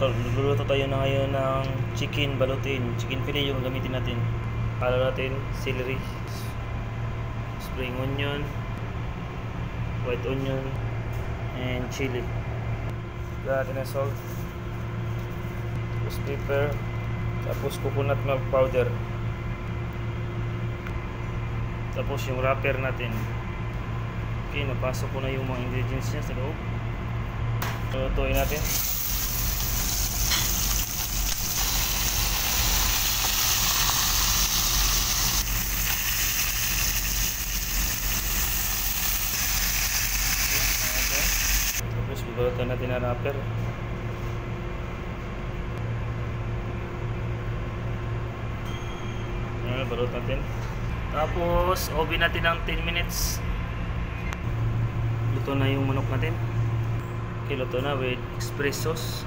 Nagluluto tayo na ngayon ng chicken balutin. Chicken fillet yung gamitin natin. Palo natin celery, spring onion, white onion, and chili. Lagyan natin ng salt, tapos pepper, tapos coconut milk powder, tapos yung wrapper natin. Okay, napasok ko na yung mga ingredients niya sa loob. Lutuin natin. Tapos bibalutan natin ang wrapper. Ayan, balot natin. Tapos oven natin ng 10 minutes. Luto na yung manok natin. Okay, luto na with express sauce.